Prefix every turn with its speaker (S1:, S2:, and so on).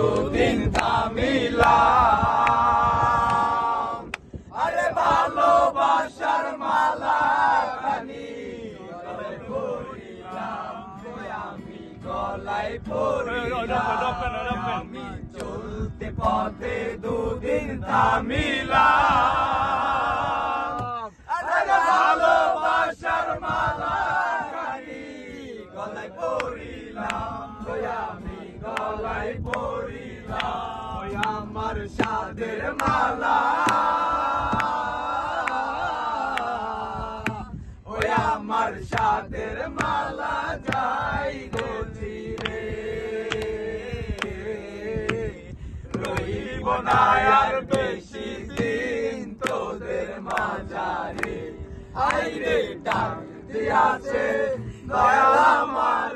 S1: দুদিন থামিলাম। আরে ভালোবাসার মালা খানি গলায় পরিলাম, আমি গলায় পরিলাম। আমি চলতে পথে দুদিন থামিলাম। আরে ভালোবাসার মালা খানি গলায় পরিলাম, আমি গলায় পরিলাম। আমার সাদের মালা, ওই আমার সাদের মালা যাই গছি রে, রইব না আর বেশি দিন তোদের মাঝারে। আইরে ডাক দিয়াছে দয়াল আমার